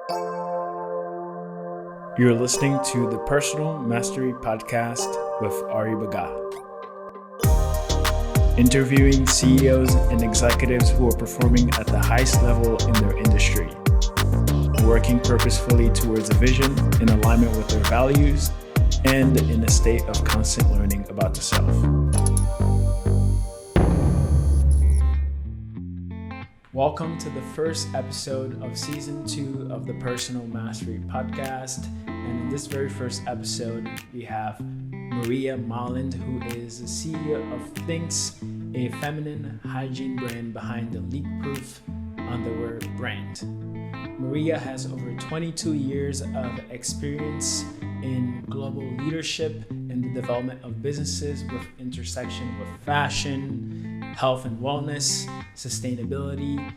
You're listening to the Personal Mastery Podcast with Ari Baga, interviewing CEOs and executives who are performing at the highest level in their industry, working purposefully towards a vision in alignment with their values, and in a state of constant learning about the self. Welcome to the first episode of Season 2 of the Personal Mastery Podcast. And in this very first episode, we have Maria Molland, who is the CEO of Thinx, a feminine hygiene brand behind the leak-proof underwear brand. Maria has over 22 years of experience in global leadership and the development of businesses with intersection with fashion, health and wellness, sustainability,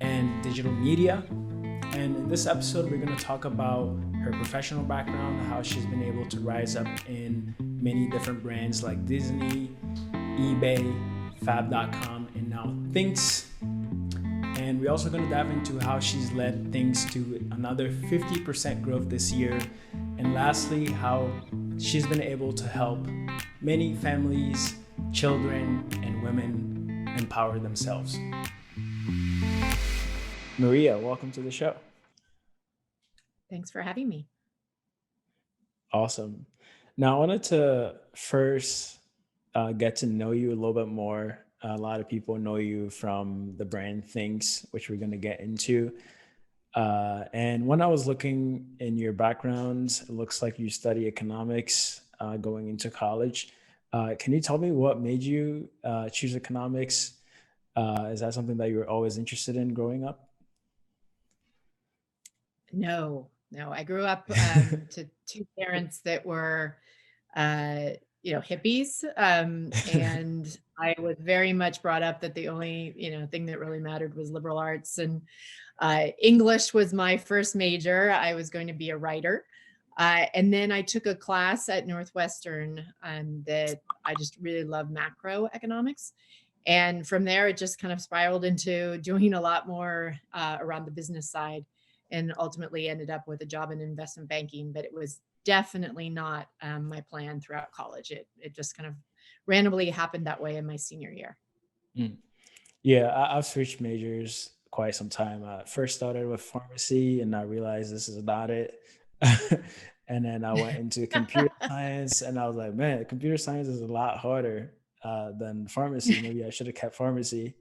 and digital media. And in this episode, we're going to talk about her professional background, how she's been able to rise up in many different brands like Disney, eBay, Fab.com, and now Thinx. And we're also going to dive into how she's led Thinx to another 50% growth this year. And lastly, how she's been able to help many families, children, and women empower themselves. Maria, welcome to the show. Thanks for having me. Awesome. Now, I wanted to first get to know you a little bit more. A lot of people know you from the brand Thinx, which we're going to get into. And when I was looking in your background, it looks like you study economics going into college. Can you tell me what made you choose economics? Is that something that you were always interested in growing up? No. I grew up to two parents that were, hippies. And I was very much brought up that the only, thing that really mattered was liberal arts. And English was my first major. I was going to be a writer. And then I took a class at Northwestern that I just really love macroeconomics. And from there, it just kind of spiraled into doing a lot more around the business side, and ultimately ended up with a job in investment banking. But it was definitely not my plan throughout college. It just kind of randomly happened that way in my senior year. Yeah, I've switched majors quite some time. I first started with pharmacy and I realized this is not it. And then I went into computer science and I was like, man, computer science is a lot harder than pharmacy. Maybe I should have kept pharmacy.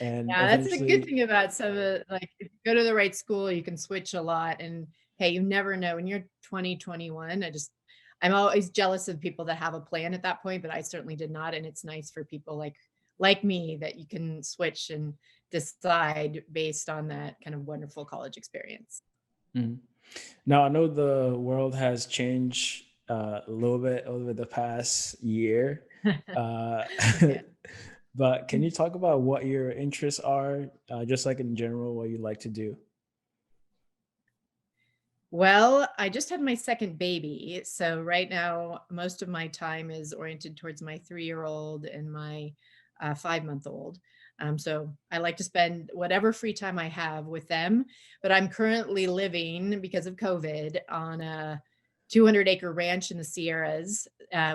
And Yeah, that's the good eventually, thing about some of, like, if you go to the right school, you can switch a lot. And hey, you never know when you're 20, 21. I'm always jealous of people that have a plan at that point, but I certainly did not. And it's nice for people like me that you can switch and decide based on that kind of wonderful college experience. now I know the world has changed a little bit over the past year. Uh, Yeah. but can you talk about what your interests are, just like in general, what you like to do? Well, I just had my second baby. So right now, most of my time is oriented towards my 3-year-old and my 5-month-old. So I like to spend whatever free time I have with them. But I'm currently living, because of COVID, on a 200-acre ranch in the Sierras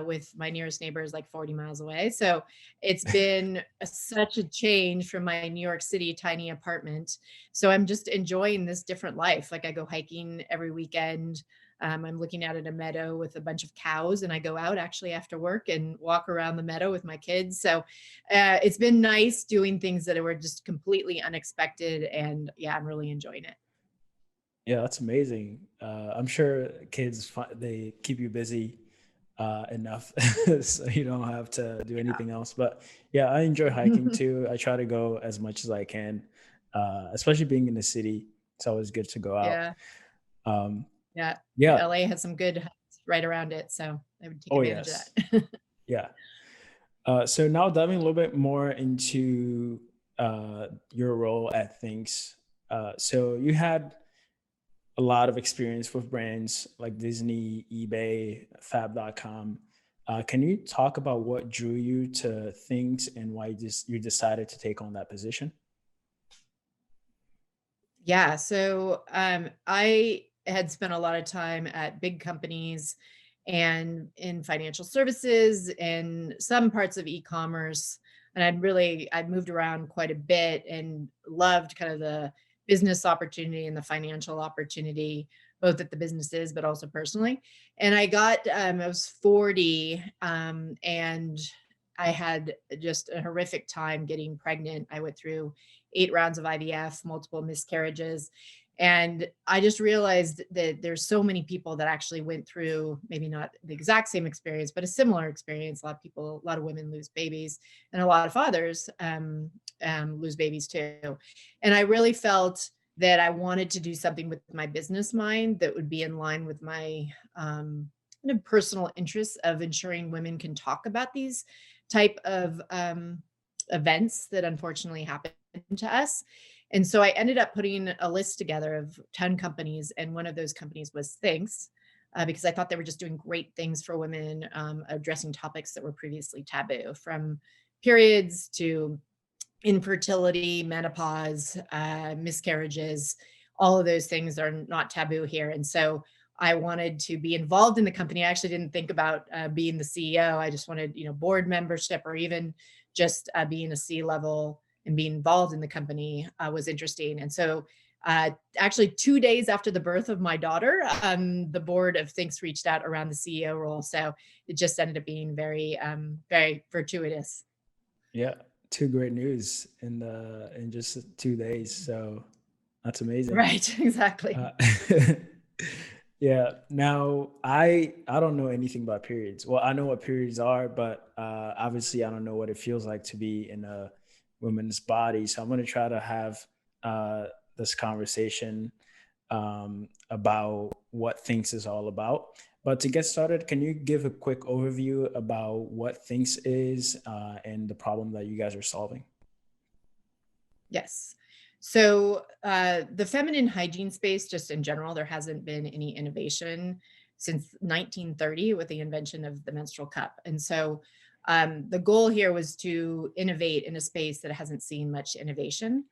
with my nearest neighbor is like 40 miles away. So it's been such a change from my New York City tiny apartment. So I'm just enjoying this different life. Like, I go hiking every weekend. I'm looking out at a meadow with a bunch of cows, and I go out actually after work and walk around the meadow with my kids. So it's been nice doing things that were just completely unexpected. And yeah, I'm really enjoying it. Yeah, that's amazing. I'm sure kids they keep you busy enough so you don't have to do anything else. But yeah, I enjoy hiking too. I try to go as much as I can, especially being in the city. It's always good to go out. Yeah. Um, Yeah. yeah. LA has some good hikes right around it. So I would take Oh advantage of yes. that. Yeah. So now diving a little bit more into your role at Thinx. So you had a lot of experience with brands like Disney, eBay, Fab.com. Can you talk about what drew you to Thinx and why you decided to take on that position? Yeah. So I had spent a lot of time at big companies and in financial services and some parts of e-commerce. And I'd moved around quite a bit and loved kind of the business opportunity and the financial opportunity, both at the businesses, but also personally. And I was 40 and I had just a horrific time getting pregnant. I went through 8 rounds of IVF, multiple miscarriages. And I just realized that there's so many people that actually went through maybe not the exact same experience, but a similar experience. A lot of people, a lot of women lose babies, and a lot of fathers lose babies too. And I really felt that I wanted to do something with my business mind that would be in line with my kind of personal interests of ensuring women can talk about these type of events that unfortunately happen to us. And so I ended up putting a list together of 10 companies, and one of those companies was Thinx, because I thought they were just doing great things for women, addressing topics that were previously taboo, from periods to infertility, menopause, miscarriages. All of those things are not taboo here. And so I wanted to be involved in the company. I actually didn't think about being the CEO. I just wanted, board membership, or even just being a C level and being involved in the company was interesting. And so actually 2 days after the birth of my daughter, the board of Thinx reached out around the CEO role. So it just ended up being very, very fortuitous. Yeah, two great news in just 2 days. So that's amazing. Right, exactly. Uh, yeah. Now I don't know anything about periods. Well, I know what periods are, but obviously I don't know what it feels like to be in a woman's body. So I'm gonna try to have uh, this conversation about what Thinks is all about. But to get started, can you give a quick overview about what Thinks is and the problem that you guys are solving? Yes. So the feminine hygiene space, just in general, there hasn't been any innovation since 1930 with the invention of the menstrual cup. And so the goal here was to innovate in a space that hasn't seen much innovation,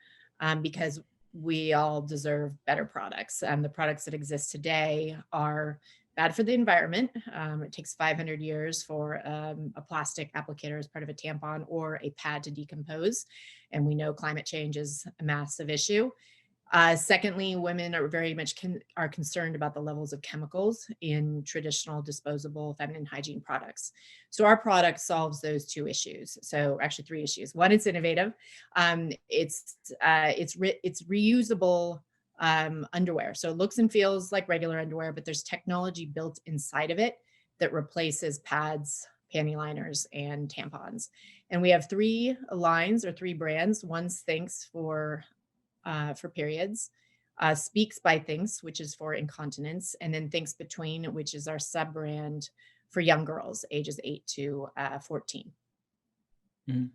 because we all deserve better products. The products that exist today are bad for the environment. It takes 500 years for a plastic applicator as part of a tampon or a pad to decompose. And we know climate change is a massive issue. Secondly, women are very much are concerned about the levels of chemicals in traditional disposable feminine hygiene products. So our product solves those two issues. So actually three issues. One, it's innovative. It's reusable underwear. So it looks and feels like regular underwear, but there's technology built inside of it that replaces pads, panty liners, and tampons. And we have three lines or three brands. One's Thinx for periods, Speaks by Thinx, which is for incontinence, and then Thinx Between, which is our sub brand for young girls ages 8 to 14. Mhm.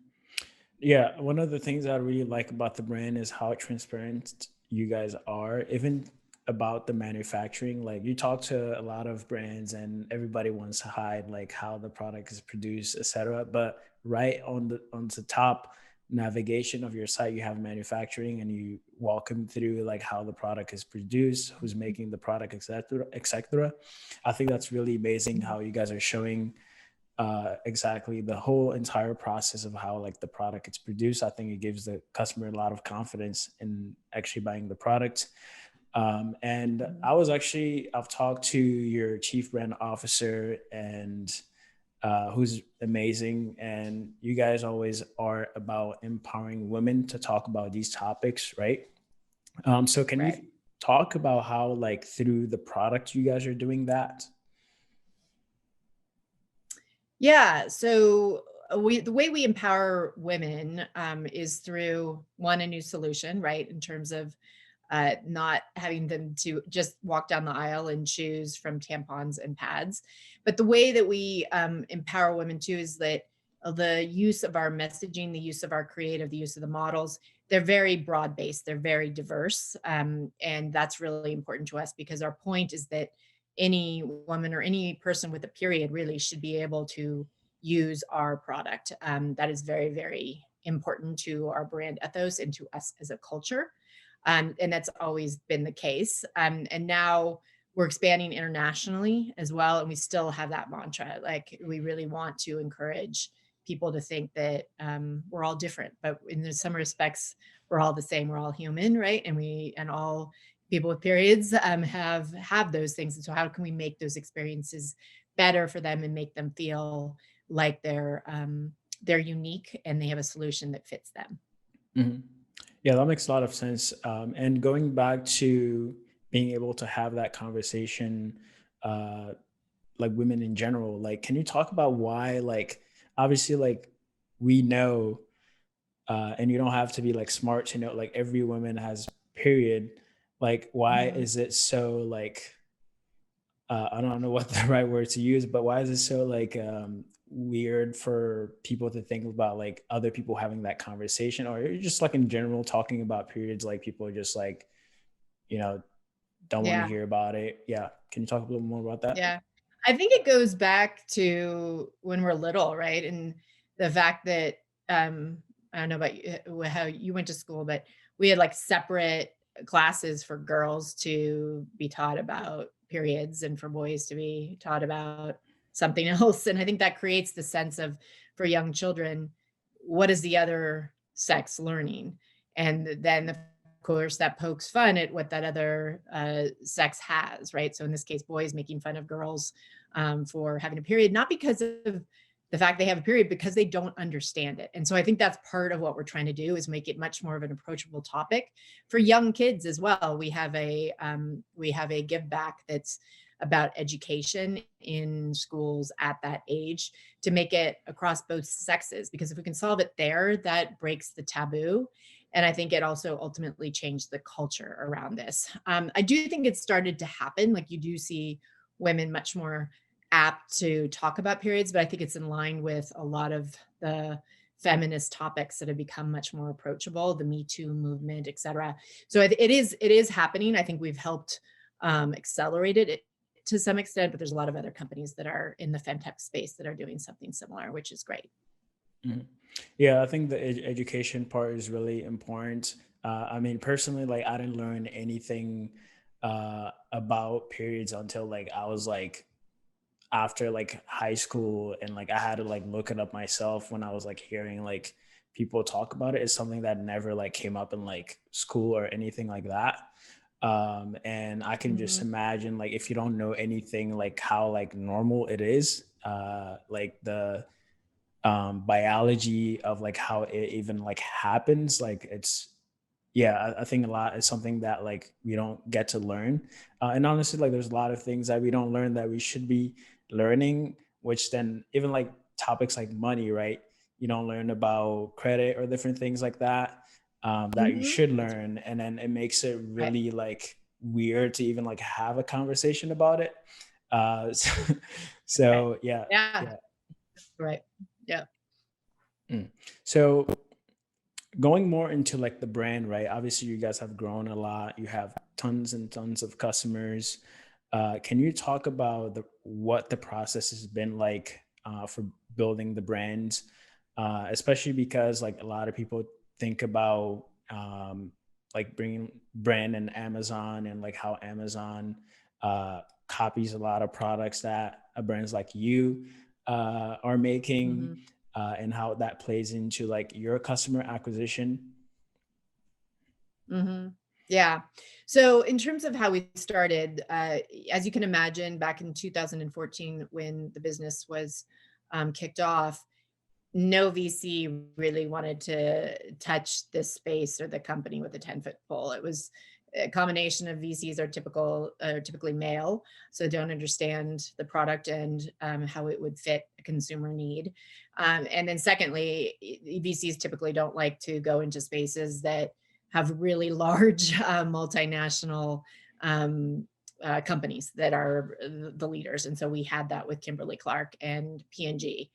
Yeah, one of the things I really like about the brand is how transparent you guys are, even about the manufacturing. Like you talk to a lot of brands and everybody wants to hide like how the product is produced, etc. But right on the top navigation of your site, you have manufacturing and you walk them through like how the product is produced, who's making the product, etc., etc. I think that's really amazing how you guys are showing exactly the whole entire process of how like the product gets produced. I think it gives the customer a lot of confidence in actually buying the product. And I've talked to your chief brand officer and who's amazing. And you guys always are about empowering women to talk about these topics, right? So can you Right. talk about how like through the product you guys are doing that? Yeah. So the way we empower women is through one, a new solution, right? In terms of not having them to just walk down the aisle and choose from tampons and pads. But the way that we empower women too is that the use of our messaging, the use of our creative, the use of the models, they're very broad based, they're very diverse. And that's really important to us because our point is that any woman or any person with a period really should be able to use our product. That is very, very important to our brand ethos and to us as a culture. And that's always been the case. And now we're expanding internationally as well. And we still have that mantra. Like, we really want to encourage people to think that we're all different, but in some respects, we're all the same. We're all human, right? And all people with periods have those things. And so how can we make those experiences better for them and make them feel like they're unique and they have a solution that fits them? Mhm. Yeah, that makes a lot of sense. And going back to being able to have that conversation, uh, like women in general, like, can you talk about why, like, obviously, like, we know, and you don't have to be like smart to know, like, every woman has period. Like, why Mhm. is it so like, I don't know what the right word to use, but why is it so like weird for people to think about like other people having that conversation, or just like in general talking about periods? Like, people are just like, you know, don't want to Yeah. hear about it. Yeah, can you talk a little more about that? Yeah. I think it goes back to when we're little, right? And the fact that, I don't know about you, how you went to school, but we had like separate classes for girls to be taught about periods and for boys to be taught about something else. And I think that creates the sense of, for young children, what is the other sex learning? And then, of course, that pokes fun at what that other sex has, right? So in this case, boys making fun of girls for having a period, not because of the fact they have a period, because they don't understand it. And so I think that's part of what we're trying to do, is make it much more of an approachable topic for young kids as well. We have a give back that's about education in schools at that age, to make it across both sexes, because if we can solve it there, that breaks the taboo. And I think it also ultimately changed the culture around this. I do think it started to happen. Like, you do see women much more apt to talk about periods, but I think it's in line with a lot of the feminist topics that have become much more approachable, the Me Too movement, et cetera. So it is happening. I think we've helped accelerate it to some extent, but there's a lot of other companies that are in the femtech space that are doing something similar, which is great. Mhm. Yeah, I think the education part is really important. I mean, personally, like, I didn't learn anything about periods until like I was like after like high school, and like I had to like look it up myself when I was like hearing like people talk about it. It's something that never like came up in like school or anything like that. And I can just Mhm. imagine, like, if you don't know anything, like how like normal it is, like the biology of like how it even like happens, like it's, yeah, I think a lot is something that like we don't get to learn. And honestly, like, there's a lot of things that we don't learn that we should be learning, which then even like topics like money, right? You don't learn about credit or different things like that, that you Mhm. should That's learn. And then it makes it right. really like weird to even like have a conversation about it. So, Right. so yeah, Yeah. yeah. Right. Yeah. Mm. So going more into like the brand, right? Obviously, you guys have grown a lot. You have tons and tons of customers. Can you talk about what the process has been like for building the brand, especially because like a lot of people think about like bringing brand and Amazon, and like how Amazon copies a lot of products that brands like you are making, Mhm. and how that plays into like your customer acquisition. Mhm. Yeah. So in terms of how we started, as you can imagine, back in 2014, when the business was kicked off, no VC really wanted to touch this space or the company with a 10-foot pole. It was a combination of VCs are typically male, so don't understand the product and how it would fit a consumer need. And then secondly, VCs typically don't like to go into spaces that have really large multinational companies that are the leaders. And so we had that with Kimberly Clark and P&G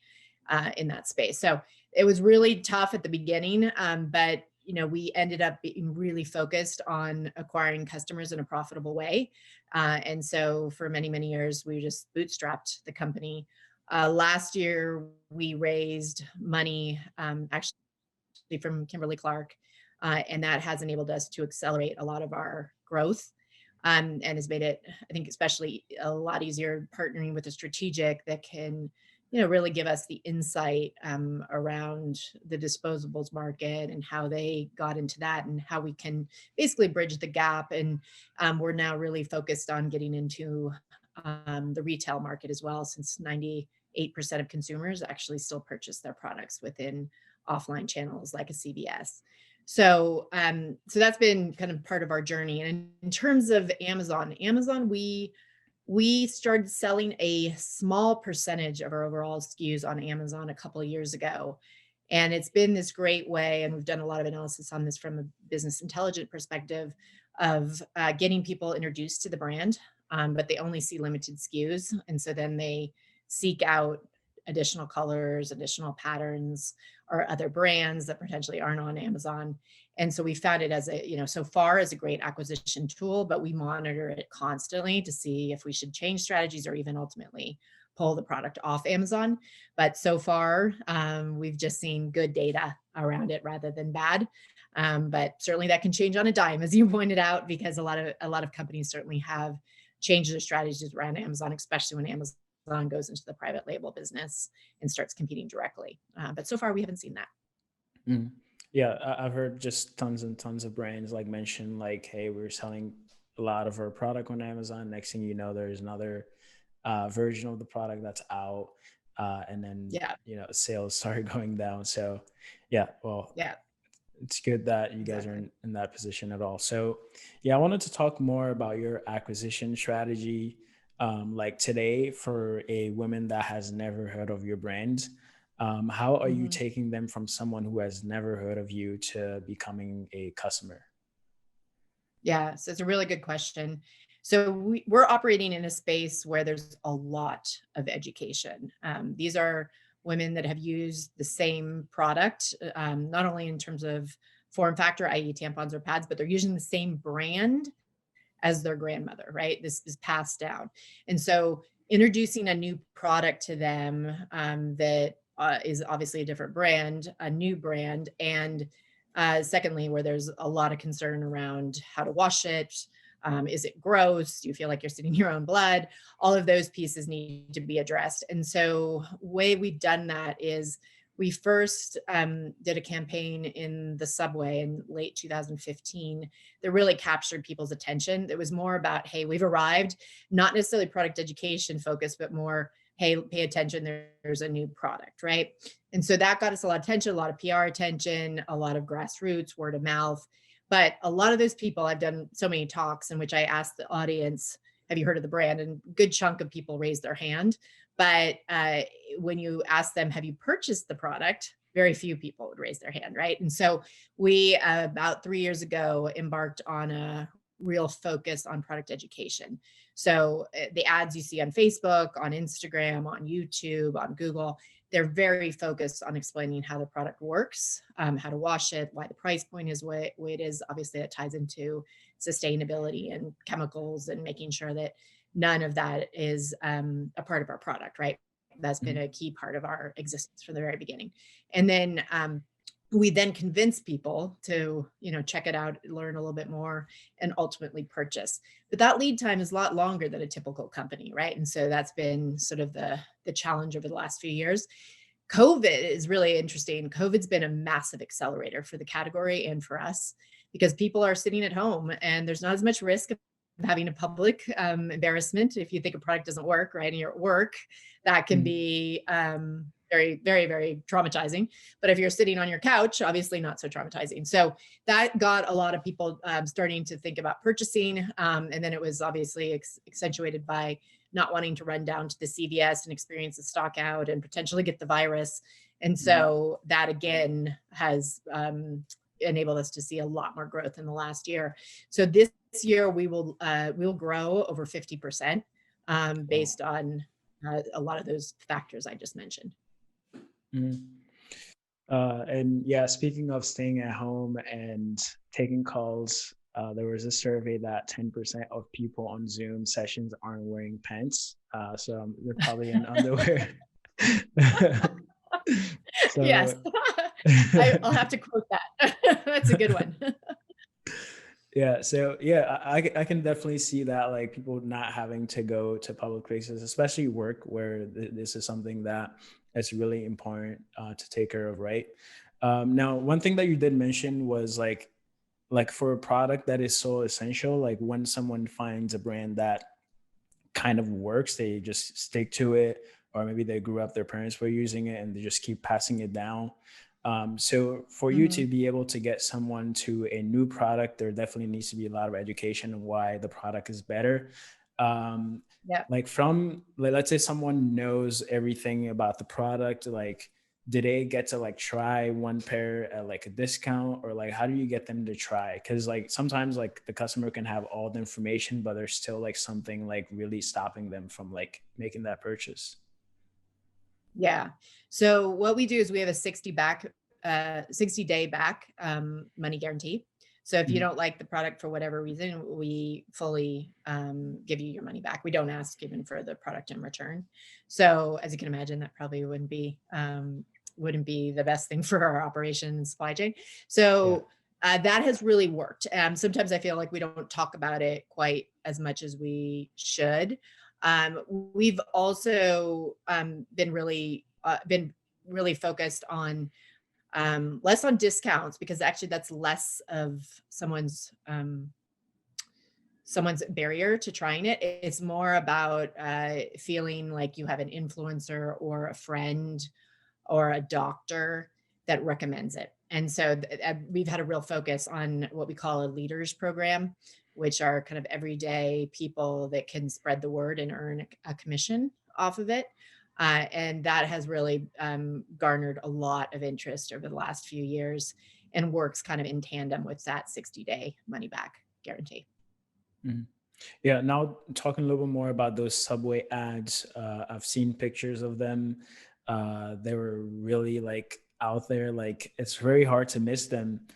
in that space. So it was really tough at the beginning, but we ended up being really focused on acquiring customers in a profitable way. And so for many, many years, we just bootstrapped the company. Last year, we raised money, actually from Kimberly Clark, And that has enabled us to accelerate a lot of our growth, and has made it, I think, especially a lot easier partnering with a strategic that can, really give us the insight around the disposables market and how they got into that and how we can basically bridge the gap. And we're now really focused on getting into the retail market as well, since 98% of consumers actually still purchase their products within offline channels like a CVS. So that's been kind of part of our journey. And in terms of Amazon, we started selling a small percentage of our overall SKUs on Amazon a couple of years ago. And it's been this great way, and we've done a lot of analysis on this from a business intelligence perspective of getting people introduced to the brand, but they only see limited SKUs. And so then they seek out additional colors, additional patterns, or other brands that potentially aren't on Amazon. And so we found it as so far as a great acquisition tool, but we monitor it constantly to see if we should change strategies or even ultimately pull the product off Amazon. But so far, we've just seen good data around it rather than bad. But certainly that can change on a dime, as you pointed out, because a lot of companies certainly have changed their strategies around Amazon, especially when Amazon goes into the private label business and starts competing directly. But so far, we haven't seen that. Mm. Yeah, I've heard just tons and tons of brands like mention like, hey, we're selling a lot of our product on Amazon. Next thing you know, there's another version of the product that's out, and then Yeah, sales started going down. So yeah, well, yeah, it's good that you guys are exactly. in that position at all. So yeah, I wanted to talk more about your acquisition strategy. Like today, for a woman that has never heard of your brand, how are you Mhm. taking them from someone who has never heard of you to becoming a customer? Yeah, so it's a really good question. So we're operating in a space where there's a lot of education. These are women that have used the same product, not only in terms of form factor, i.e., tampons or pads, but they're using the same brand as their grandmother, right? This is passed down. And so introducing a new product to them that is obviously a different brand, a new brand, and secondly, where there's a lot of concern around how to wash it. Is it gross? Do you feel like you're sitting your own blood? All of those pieces need to be addressed. And so, way we've done that is we first did a campaign in the subway in late 2015 that really captured people's attention. It was more about, hey, we've arrived, not necessarily product education focused, but more, hey, pay attention, there's a new product, right? And so that got us a lot of attention, a lot of PR attention, a lot of grassroots, word of mouth. But a lot of those people, I've done so many talks in which I asked the audience, have you heard of the brand? And a good chunk of people raised their hand. But when you ask them, have you purchased the product? Very few people would raise their hand, right? And so we, about 3 years ago, embarked on a real focus on product education. So the ads you see on Facebook, on Instagram, on YouTube, on Google, they're very focused on explaining how the product works, how to wash it, why the price point is what it is. Obviously, that ties into sustainability and chemicals and making sure that none of that is a part of our product, right? That's been Mhm. a key part of our existence from the very beginning. And then we then convince people to check it out, learn a little bit more, and ultimately purchase. But that lead time is a lot longer than a typical company, right? And so that's been sort of the challenge over the last few years. COVID is really interesting. COVID's been a massive accelerator for the category and for us, because people are sitting at home and there's not as much risk of having a public embarrassment. If you think a product doesn't work, right, and you're at work, that can Mhm. be very, very, very traumatizing. But if you're sitting on your couch, obviously not so traumatizing. So that got a lot of people starting to think about purchasing. And then it was obviously accentuated by not wanting to run down to the CVS and experience the stock out and potentially get the virus. And Mhm. so that again has enabled us to see a lot more growth in the last year. So this year we will grow over 50% Wow. based on a lot of those factors I just mentioned. Mhm. And yeah, speaking of staying at home and taking calls, there was a survey that 10% of people on Zoom sessions aren't wearing pants. So they're probably in underwear. Yes. So I'll have to quote that. That's a good one. Yeah, so yeah, I can definitely see that, like people not having to go to public places, especially work, where this is something that is really important to take care of, right? Now, one thing that you did mention was like for a product that is so essential, like when someone finds a brand that kind of works, they just stick to it, or maybe they grew up, their parents were using it and they just keep passing it down. So for you Mhm. to be able to get someone to a new product, there definitely needs to be a lot of education on why the product is better. um, Yeah. like from like, let's say someone knows everything about the product, like do they get to like try one pair at like a discount, or like how do you get them to try? Because like sometimes like the customer can have all the information, but there's still like something like really stopping them from like making that purchase. Yeah. So what we do is we have a 60-day back money guarantee. So if you Mhm. don't like the product for whatever reason, we fully give you your money back. We don't ask even for the product in return. So as you can imagine, that probably wouldn't be the best thing for our operation and supply chain. Yeah. So that has really worked. Sometimes I feel like we don't talk about it quite as much as we should. We've also been really focused on less on discounts, because actually that's less of someone's barrier to trying it. It's more about feeling like you have an influencer or a friend or a doctor that recommends it. And so we've had a real focus on what we call a leaders program, which are kind of everyday people that can spread the word and earn a commission off of it. And that has really garnered a lot of interest over the last few years, and works kind of in tandem with that 60-day money back guarantee. Mhm. Yeah, now talking a little bit more about those subway ads, I've seen pictures of them. They were really like out there. Like it's very hard to miss them.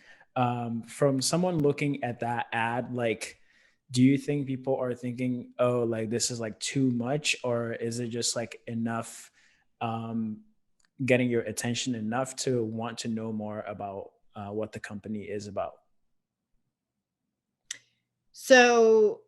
From someone looking at that ad, like, do you think people are thinking, "Oh, like this is like too much," or is it just like enough, um, getting your attention enough to want to know more about what the company is about? So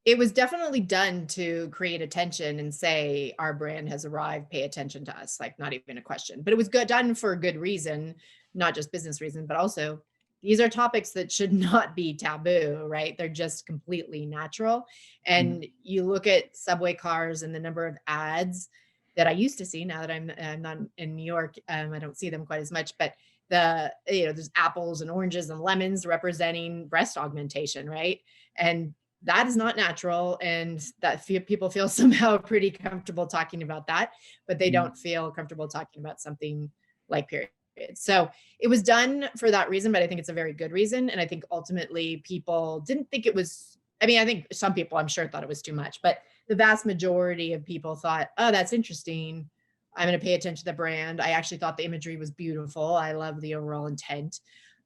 it was definitely done to create attention and say, our brand has arrived, pay attention to us, like not even a question. But it was good done for a good reason, not just business reason, but also these are topics that should not be taboo, right? They're just completely natural. Mhm. And you look at subway cars and the number of ads that I used to see. Now that I'm not in New York, I don't see them quite as much, but there's apples and oranges and lemons representing breast augmentation, right? And that is not natural, and that people feel somehow pretty comfortable talking about that, but they Mhm. don't feel comfortable talking about something like period. So it was done for that reason, but I think it's a very good reason. And I think ultimately people didn't think it was, I mean, I think some people I'm sure thought it was too much, but the vast majority of people thought, oh, that's interesting. I'm going to pay attention to the brand. I actually thought the imagery was beautiful. I love the overall intent.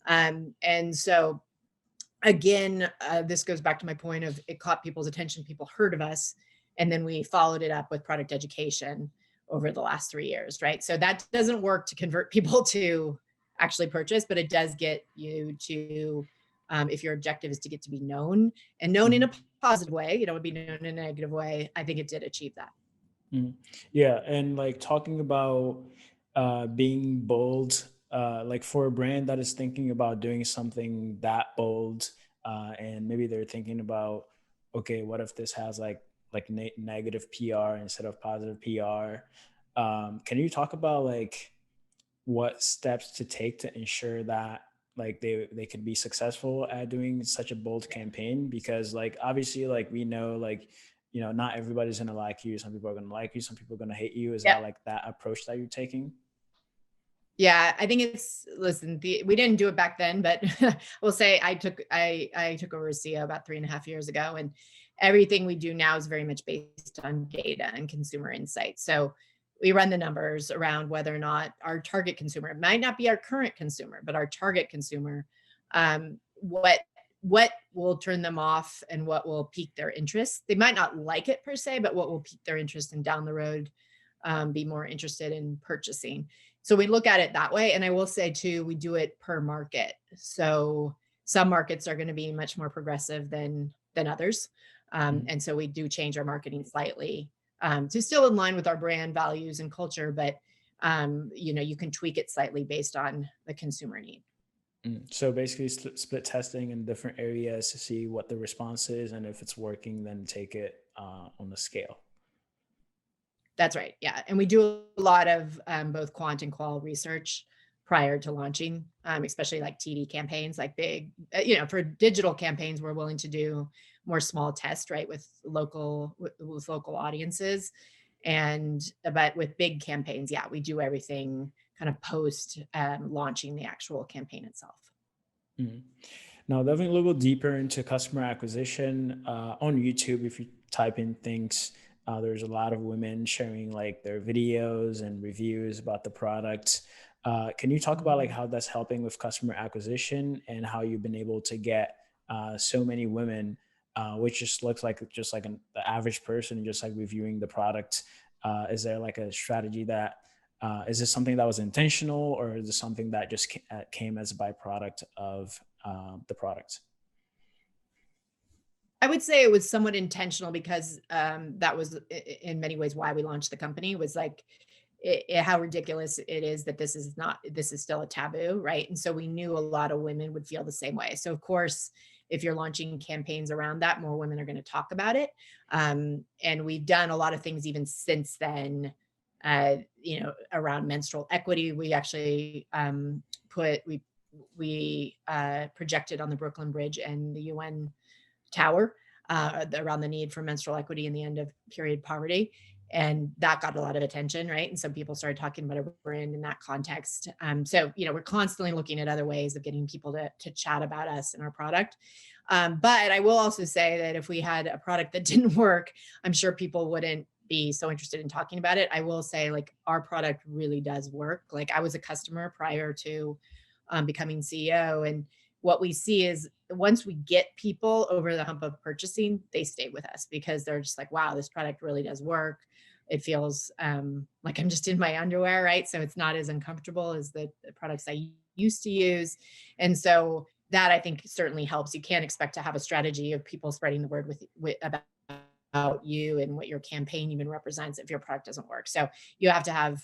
And so again, this goes back to my point of it caught people's attention. People heard of us, and then we followed it up with product education over the last 3 years, right? So that doesn't work to convert people to actually purchase, but it does get you to, if your objective is to get to be known and known in a Mhm. positive way, you don't want to be known in a negative way. I think it did achieve that. Mhm. Yeah, and like talking about being bold, like for a brand that is thinking about doing something that bold, and maybe they're thinking about, okay, what if this has like negative PR instead of positive PR? Can you talk about like what steps to take to ensure that like they could be successful at doing such a bold campaign? Because like obviously like we know like, not everybody's gonna like you, some people are gonna like you, some people are gonna hate you. Is Yeah. that like that approach that you're taking? Yeah, I think listen, we didn't do it back then, but we'll say I took over as CEO about 3.5 years ago, and everything we do now is very much based on data and consumer insights. So we run the numbers around whether or not our target consumer, it might not be our current consumer, but our target consumer, what will turn them off and what will pique their interest. They might not like it per se, but what will pique their interest and down the road be more interested in purchasing. So we look at it that way. And I will say too, we do it per market. So some markets are going to be much more progressive than others. Mhm. And so we do change our marketing slightly to still in line with our brand values and culture, but you can tweak it slightly based on the consumer need. So basically, split testing in different areas to see what the response is, and if it's working, then take it on the scale. That's right. Yeah. And we do a lot of both quant and qual research prior to launching, especially like TV campaigns, like big, for digital campaigns, we're willing to do more small tests, right, with local audiences. But with big campaigns, yeah, we do everything kind of post launching the actual campaign itself. Mhm. Now, diving a little deeper into customer acquisition on YouTube, if you type in things, there's a lot of women sharing like their videos and reviews about the product. Can you talk about like Mhm. how that's helping with customer acquisition and how you've been able to get so many women, which just looks like just like the average person just like reviewing the product? Is there like a strategy that is this something that was intentional, or is this something that just came as a byproduct of the product? I would say it was somewhat intentional because that was in many ways why we launched the company was like how ridiculous it is that this is still a taboo, right? And so we knew a lot of women would feel the same way. So of course, if you're launching campaigns around that, more women are going to talk about it. And we've done a lot of things even since then. Around menstrual equity, we actually put we projected on the Brooklyn Bridge and the UN Tower around the need for menstrual equity and the end of period poverty. And that got a lot of attention, right? And so people started talking about our brand in that context. We're constantly looking at other ways of getting people to chat about us and our product. But I will also say that if we had a product that didn't work, I'm sure people wouldn't be so interested in talking about it. I will say, like, our product really does work. Like, I was a customer prior to becoming CEO, and what we see is once we get people over the hump of purchasing, they stay with us because they're just like, wow, this product really does work. It feels like I'm just in my underwear, right? So it's not as uncomfortable as the products I used to use. And so that I think certainly helps. You can't expect to have a strategy of people spreading the word about you and what your campaign even represents if your product doesn't work. So you have to have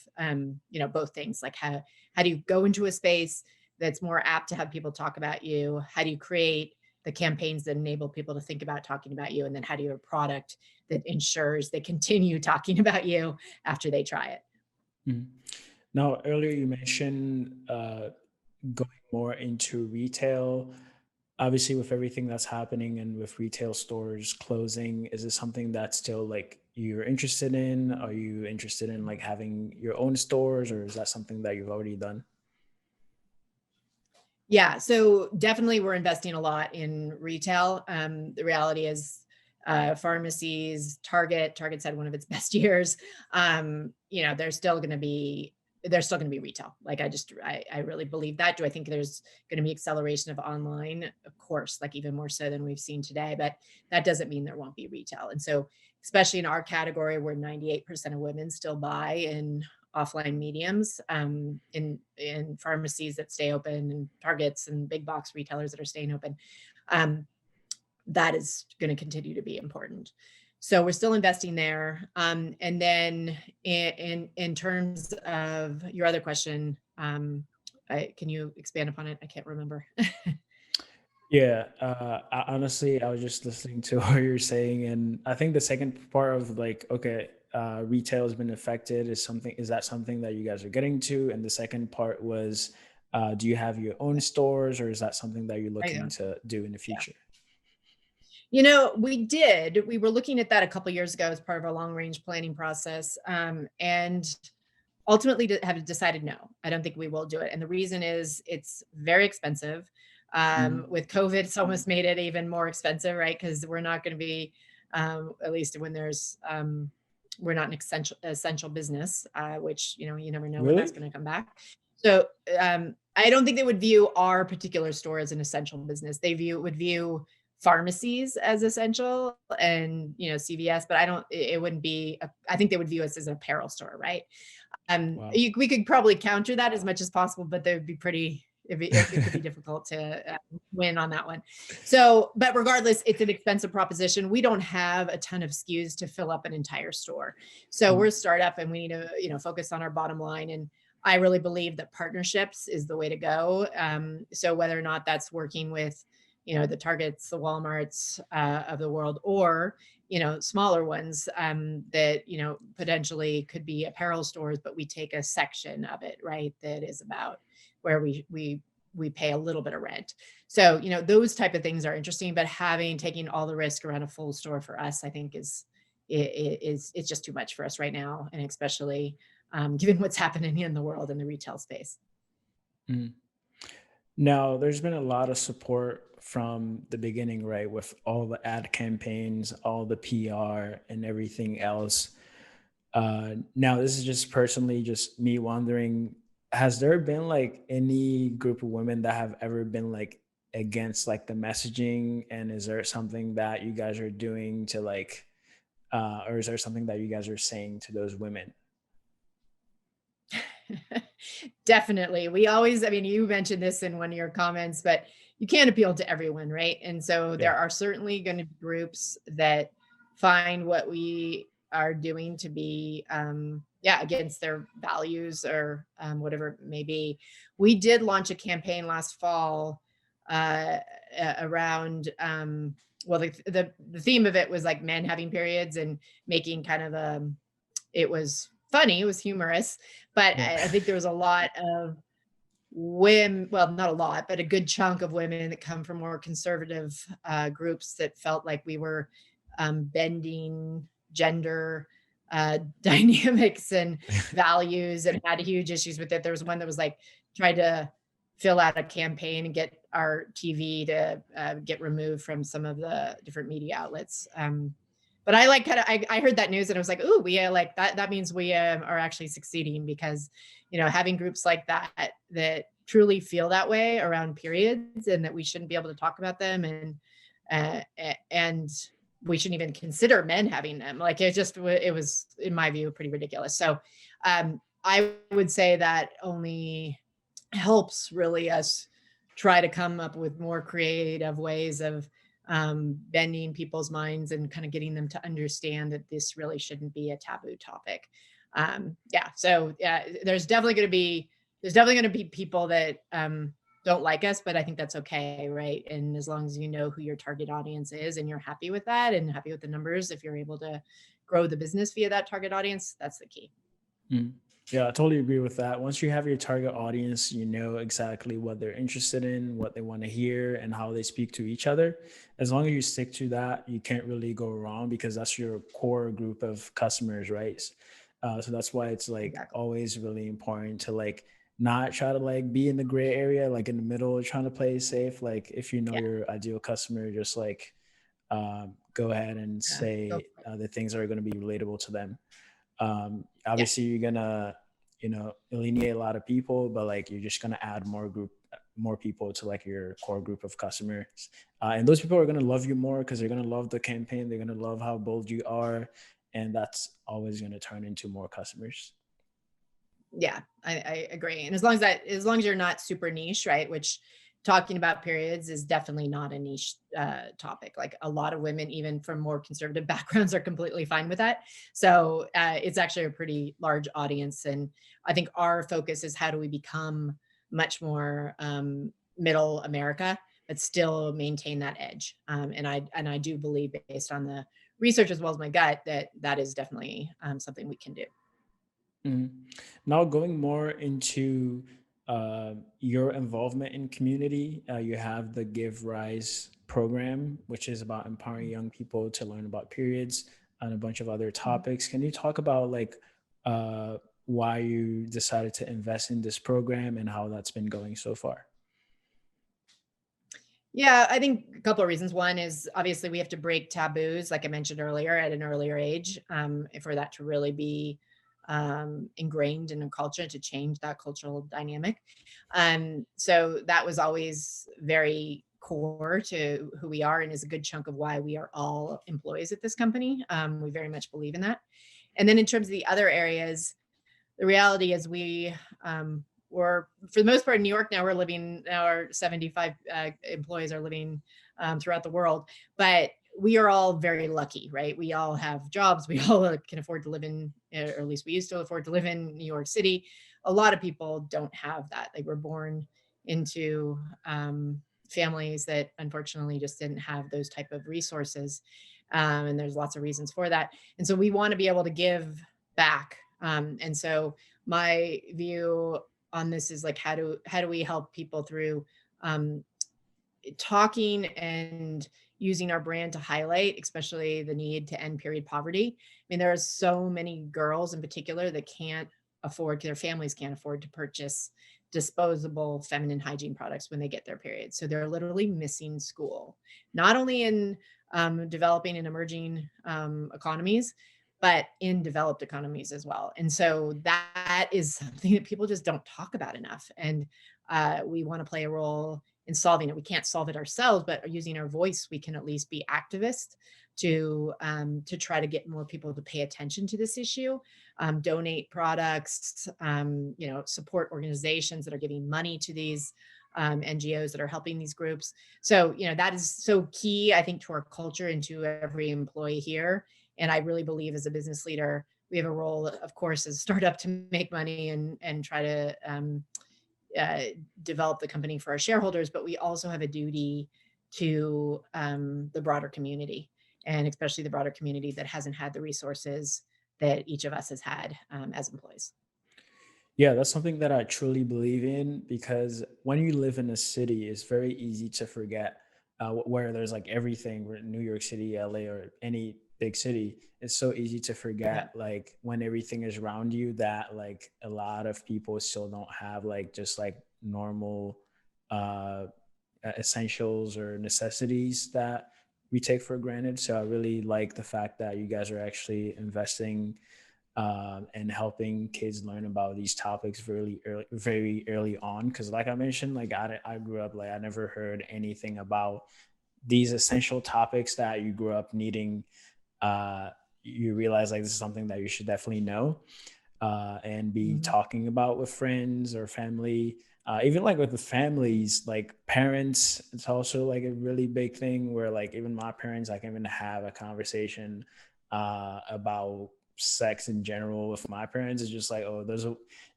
both things. Like how do you go into a space that's more apt to have people talk about you? How do you create the campaigns that enable people to think about talking about you? And then how do you have a product that ensures they continue talking about you after they try it? Mhm. Now, earlier you mentioned going more into retail. Obviously, with everything that's happening and with retail stores closing, is this something that's still like you're interested in? Are you interested in like having your own stores, or is that something that you've already done? Yeah, so definitely we're investing a lot in retail. The reality is Target's had one of its best years. There's still going to be retail. Like I really believe that. Do I think there's going to be acceleration of online? Of course, like even more so than we've seen today, but that doesn't mean there won't be retail. And so especially in our category where 98% of women still buy in offline mediums, in pharmacies that stay open and Targets and big box retailers that are staying open. Um, that is going to continue to be important. So we're still investing there. And then in terms of your other question, can you expand upon it? I can't remember. Yeah, honestly, I was just listening to what you're saying, and I think the second part of like, okay, retail has been affected is that something that you guys are getting to? And the second part was, do you have your own stores, or is that something that you're I looking know. to do in the Yeah. future? We did. We were looking at that a couple years ago as part of our long range planning process. And ultimately have decided no, I don't think we will do it. And the reason is it's very expensive. Mhm. With COVID, it's almost made it even more expensive, right? Because we're not going to be, at least when we're not an essential business, which, you never know when that's Really? going to come back. So I don't think they would view our particular store as an essential business. Would view pharmacies as essential and, CVS, but I don't, it wouldn't be, I think they would view us as an apparel store, right? Wow. We could probably counter that as much as possible, but they would be it could be difficult to win on that one. So, but regardless, it's an expensive proposition. We don't have a ton of SKUs to fill up an entire store. So we're a startup and we need to, focus on our bottom line. And I really believe that partnerships is the way to go. So whether or not that's working with, the Targets, the Walmarts of the world, or smaller ones that potentially could be apparel stores, but we take a section of it, right, that is about where we pay a little bit of rent. So those type of things are interesting, but taking all the risk around a full store for us, I think it's just too much for us right now, and especially given what's happening in the world in the retail space. Mhm. Now, there's been a lot of support from the beginning, right? With all the ad campaigns, all the PR, and everything else. Now, this is just personally just me wondering, has there been like any group of women that have ever been like against like the messaging? And is there something that you guys are doing to like, or is there something that you guys are saying to those women? Definitely. You mentioned this in one of your comments, but you can't appeal to everyone, right? And so Yeah. there are certainly going to be groups that find what we are doing to be, against their values or whatever it may be. We did launch a campaign last fall uh, around, the theme of it was like men having periods and making kind of it was funny, it was humorous, but Yeah. I think there was a lot of women, well, not a lot, but a good chunk of women that come from more conservative groups that felt like we were bending gender dynamics and values and had huge issues with it. There was one that was like tried to fill out a campaign and get our TV to get removed from some of the different media outlets. But I like I heard that news and I was like, ooh, we like that. That means we are actually succeeding because, having groups like that truly feel that way around periods and that we shouldn't be able to talk about them and we shouldn't even consider men having them. Like it was, in my view, pretty ridiculous. So I would say that only helps really us try to come up with more creative ways of bending people's minds and kind of getting them to understand that this really shouldn't be a taboo topic. So there's definitely going to be people that don't like us, but I think that's okay, right? And as long as you know who your target audience is and you're happy with that and happy with the numbers, if you're able to grow the business via that target audience, that's the key. Mm. Yeah, I totally agree with that. Once you have your target audience, you know exactly what they're interested in, what they want to hear, and how they speak to each other. As long as you stick to that, you can't really go wrong because that's your core group of customers, right? So that's why it's like Exactly. always really important to like not try to like be in the gray area, like in the middle, trying to play it safe. Like if you know Yeah. your ideal customer, just like go ahead and Go say for it. the things that are going to be relatable to them. Yeah. Obviously you're gonna alienate a lot of people, but like you're just gonna add more people to like your core group of customers, and those people are gonna love you more because they're gonna love the campaign, they're gonna love how bold you are, and that's always gonna turn into more customers. Yeah, I agree. And as long as you're not super niche, right? Which talking about periods is definitely not a niche topic. Like a lot of women, even from more conservative backgrounds, are completely fine with that. So it's actually a pretty large audience. And I think our focus is how do we become much more middle America, but still maintain that edge. And I do believe, based on the research as well as my gut, that that is definitely something we can do. Mhm. Now going more into your involvement in community, you have the Give Rise program, which is about empowering young people to learn about periods and a bunch of other topics. Can you talk about like uh, why you decided to invest in this program and how that's been going so far? Yeah, I think a couple of reasons. One is obviously we have to break taboos, like I mentioned earlier, at an earlier age, for that to really be ingrained in a culture to change that cultural dynamic. So that was always very core to who we are and is a good chunk of why we are all employees at this company. We very much believe in that. And then in terms of the other areas, the reality is we're, for the most part, in New York now, our 75 employees are living throughout the world, but we are all very lucky, right? We all have jobs. We all can afford to live in, or at least we used to afford to live in New York City. A lot of people don't have that. They were born into families that unfortunately just didn't have those type of resources. And there's lots of reasons for that. And so we want to be able to give back. And so my view on this is like, how do we help people through um, talking and using our brand to highlight, especially the need to end period poverty. I mean, there are so many girls in particular that their families can't afford to purchase disposable feminine hygiene products when they get their periods. So they're literally missing school, not only in developing and emerging economies, but in developed economies as well. And so that is something that people just don't talk about enough. And we want to play a role in solving it. We can't solve it ourselves, but using our voice, we can at least be activists to try to get more people to pay attention to this issue, donate products, support organizations that are giving money to these NGOs that are helping these groups. So, that is so key, I think, to our culture and to every employee here. And I really believe as a business leader, we have a role, of course, as a startup to make money and try to develop the company for our shareholders, but we also have a duty to the broader community, and especially the broader community that hasn't had the resources that each of us has had as employees. Yeah, that's something that I truly believe in because when you live in a city, it's very easy to forget where there's like everything. We're in New York City, LA, or any big city. It's so easy to Yeah. forget like when everything is around you that like a lot of people still don't have like just like normal uh, essentials or necessities that we take for granted. So I really like the fact that you guys are actually investing and helping kids learn about these topics very early on. Because, like I mentioned, like I grew up like I never heard anything about these essential topics that you grew up needing. Uh, you realize like this is something that you should definitely know and be Mhm. talking about with friends or family. Even like with the families, like parents, it's also like a really big thing where like even my parents, I can even have a conversation about sex in general with my parents. It's just like, oh, those are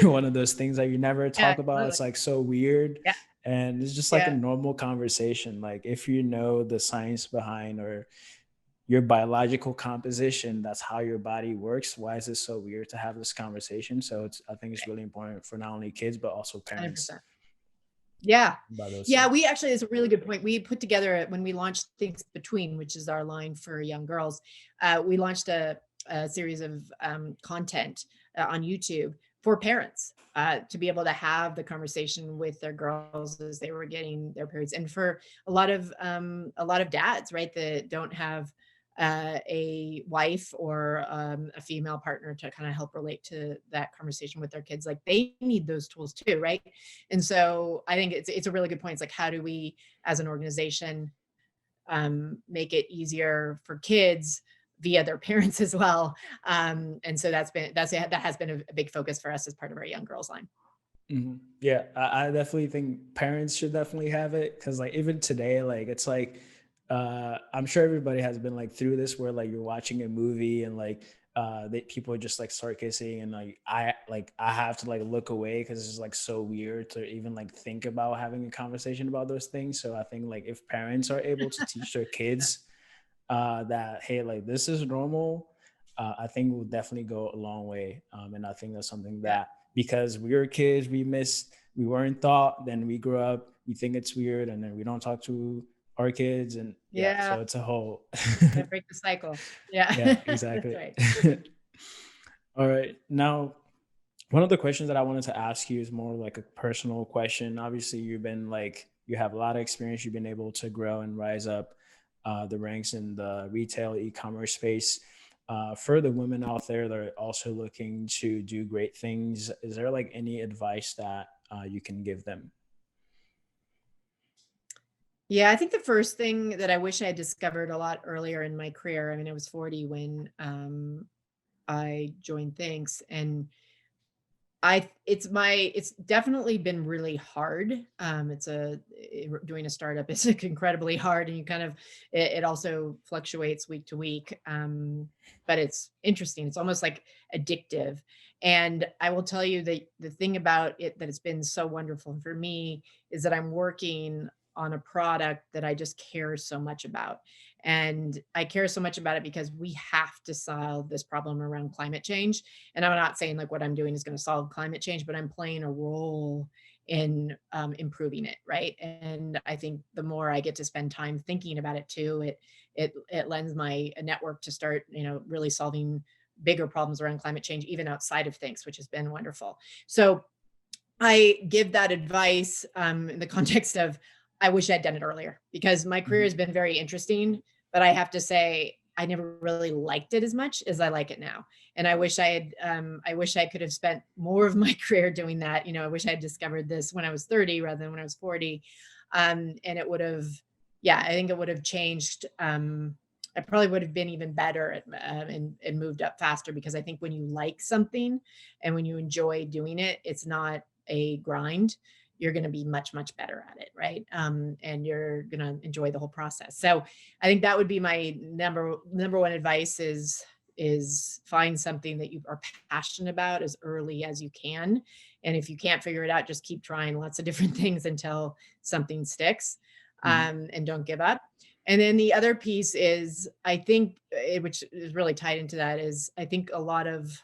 one of those things that you never Yeah, talk about. absolutely. It's like so weird. Yeah. And it's just like a Yeah. normal conversation. Like if you know the science behind or your biological composition, that's how your body works. Why is it so weird to have this conversation? So I think it's really important for not only kids but also parents 100%. Yeah. about those Yeah, things. we actually, it's a really good point. We put together, when we launched Thinx Between, which is our line for young girls, we launched a series of content on YouTube for parents to be able to have the conversation with their girls as they were getting their periods, and for a lot of dads, right, that don't have a wife or a female partner to kind of help relate to that conversation with their kids. Like they need those tools too, right? And so I think it's a really good point. It's like, how do we, as an organization, make it easier for kids via their parents as well? And so that has been a big focus for us as part of our young girls line. Yeah, I definitely think parents should definitely have it because like even today, like it's like I'm sure everybody has been like through this where like you're watching a movie and like people just like start kissing and I have to like look away because it's just like so weird to even like think about having a conversation about those things. So I think like if parents are able to teach their kids that hey, like this is normal, I think will definitely go a long way. And I think that's something Yeah. that because we were kids, we weren't taught, then we grew up, we think it's weird, and then we don't talk to our kids, and yeah, Yeah. so it's a whole. Gotta break the cycle. Yeah. Yeah, That's exactly. right. All right, now one of the questions that I wanted to ask you is more like a personal question. Obviously, you have a lot of experience. You've been able to grow and rise up the ranks in the retail e-commerce space. For the women out there that are also looking to do great things, is there like any advice that you can give them? Yeah, I think the first thing that I wish I had discovered a lot earlier in my career, I mean, I was 40 when I joined Thinx, and It's definitely been really hard. Doing a startup is incredibly hard, and it also fluctuates week to week. But it's interesting. It's almost like addictive. And I will tell you that the thing about it that it's been so wonderful for me is that I'm working on a product that I just care so much about. And I care so much about it because we have to solve this problem around climate change. And I'm not saying like what I'm doing is going to solve climate change, but I'm playing a role in improving it, right? And I think the more I get to spend time thinking about it too, it lends my network to start, really solving bigger problems around climate change, even outside of things, which has been wonderful. So I give that advice in the context of I wish I'd done it earlier because my career has been very interesting, but I have to say I never really liked it as much as I like it now. And I wish I could have spent more of my career doing that. I wish I had discovered this when I was 30 rather than when I was 40. And it would have, yeah, I think it would have changed. I probably would have been even better and moved up faster because I think when you like something and when you enjoy doing it, it's not a grind. You're going to be much, much better at it. Right. And you're going to enjoy the whole process. So I think that would be my number one advice is find something that you are passionate about as early as you can. And if you can't figure it out, just keep trying lots of different things until something sticks. And don't give up. And then the other piece is, I think, which is really tied into that, is I think a lot of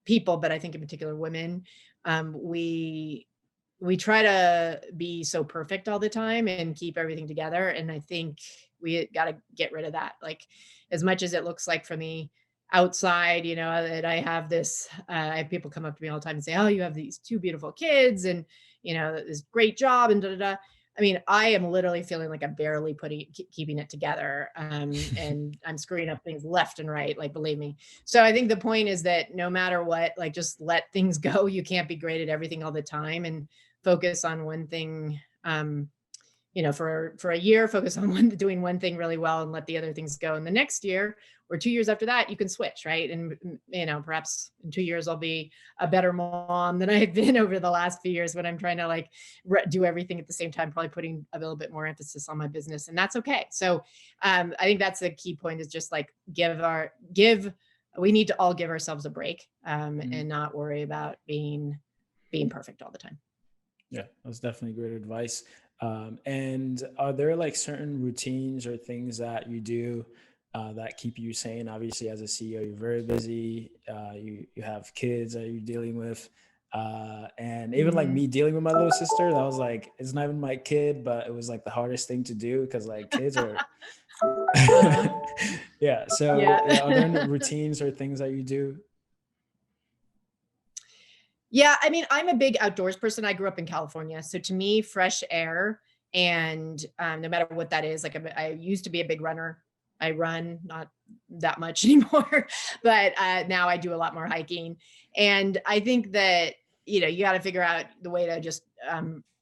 people, but I think in particular women, we try to be so perfect all the time and keep everything together. And I think we got to get rid of that. Like, as much as it looks like from the outside, that I have this, I have people come up to me all the time and say, "Oh, you have these two beautiful kids and, this great job and da da da." I mean, I am literally feeling like I'm barely keeping it together. And I'm screwing up things left and right, like, believe me. So I think the point is that no matter what, like, just let things go. You can't be great at everything all the time, and focus on one thing. For a year, focus on doing one thing really well and let the other things go. And the next year or 2 years after that, you can switch, right? And, perhaps in 2 years, I'll be a better mom than I have been over the last few years when I'm trying to like do everything at the same time, probably putting a little bit more emphasis on my business. And that's okay. So I think that's the key point, is just like we need to all give ourselves a break and not worry about being perfect all the time. Yeah, that's definitely great advice. And are there like certain routines or things that you do that keep you sane? Obviously, as a CEO, you're very busy. You have kids that you're dealing with, and even like Mhm. me dealing with my little sister, that was like, it's not even my kid, but it was like the hardest thing to do because like kids are. Uh-huh. Yeah. So Yeah. yeah, are there any routines or things that you do? Yeah, I mean, I'm a big outdoors person. I grew up in California, so to me, fresh air and no matter what that is, like I used to be a big runner. I run not that much anymore, but now I do a lot more hiking. And I think that you got to figure out the way to just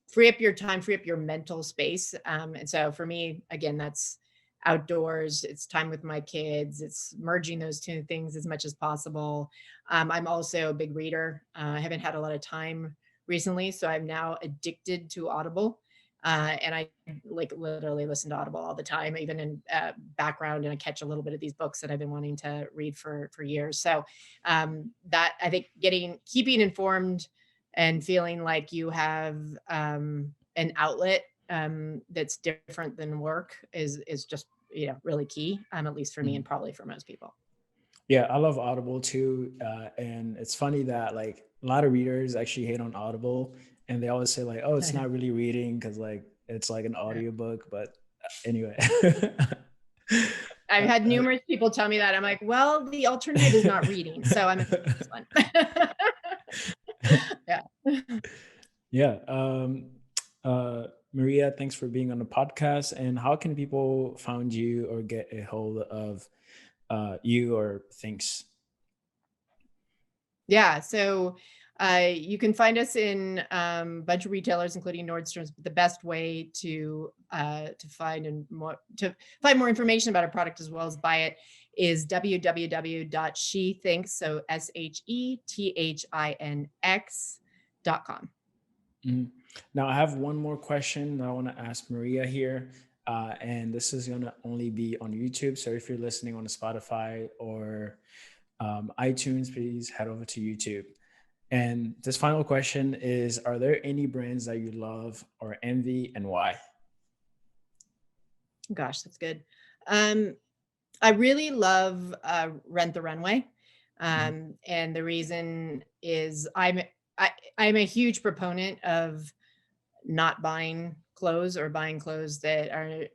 free up your time, free up your mental space. And so for me, again, that's outdoors. It's time with my kids. It's merging those two things as much as possible. I'm also a big reader. I haven't had a lot of time recently, so I'm now addicted to Audible. And I like literally listen to Audible all the time, even in background, and I catch a little bit of these books that I've been wanting to read for years. So that I think keeping informed and feeling like you have an outlet that's different than work is just really key, at least for me and probably for most people. Yeah, I love Audible too. And it's funny that like a lot of readers actually hate on Audible and they always say like, oh, it's not really reading because like it's like an audiobook. But anyway. I've had numerous people tell me that. I'm like, well, the alternative is not reading, so I'm gonna this one. Yeah. Yeah. Maria, thanks for being on the podcast. And how can people find you or get a hold of you or Thinx? Yeah. So You can find us in a bunch of retailers, including Nordstrom's. But the best way to find more information about our product as well as buy it is www.shethinx, so SHETHINX.com. Now, I have one more question that I want to ask Maria here. And this is going to only be on YouTube. So if you're listening on Spotify or iTunes, please head over to YouTube. And this final question is, are there any brands that you love or envy, and why? Gosh, that's good. I really love Rent the Runway. And the reason is I'm a huge proponent of not buying clothes or buying clothes that are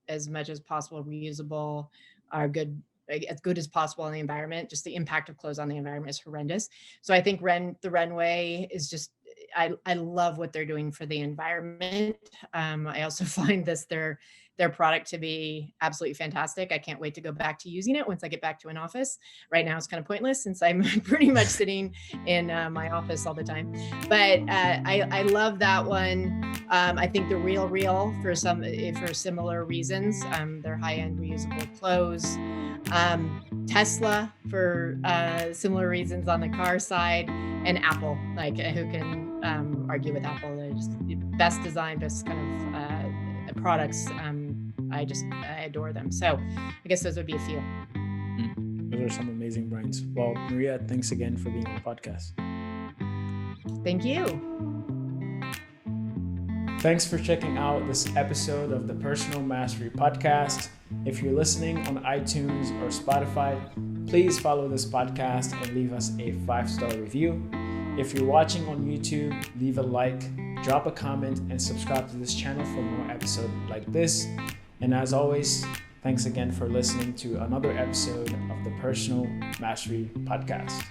as much as possible reusable, are good, as good as possible on the environment. Just the impact of clothes on the environment is horrendous. So I think Rent the Runway is just, I love what they're doing for the environment. I also find their product to be absolutely fantastic. I can't wait to go back to using it once I get back to an office. Right now it's kind of pointless since I'm pretty much sitting in my office all the time. But I love that one. I think the Real for similar reasons. They're high-end reusable clothes. Tesla for similar reasons on the car side, and Apple, like who can argue with Apple? They're just the best design, best kind of products. I adore them. So I guess those would be a few. Those are some amazing brands. Well, Maria, thanks again for being on the podcast. Thank you. Thanks for checking out this episode of the Personal Mastery Podcast. If you're listening on iTunes or Spotify, please follow this podcast and leave us a 5-star review. If you're watching on YouTube, leave a like, drop a comment, and subscribe to this channel for more episodes like this. And as always, thanks again for listening to another episode of the Personal Mastery Podcast.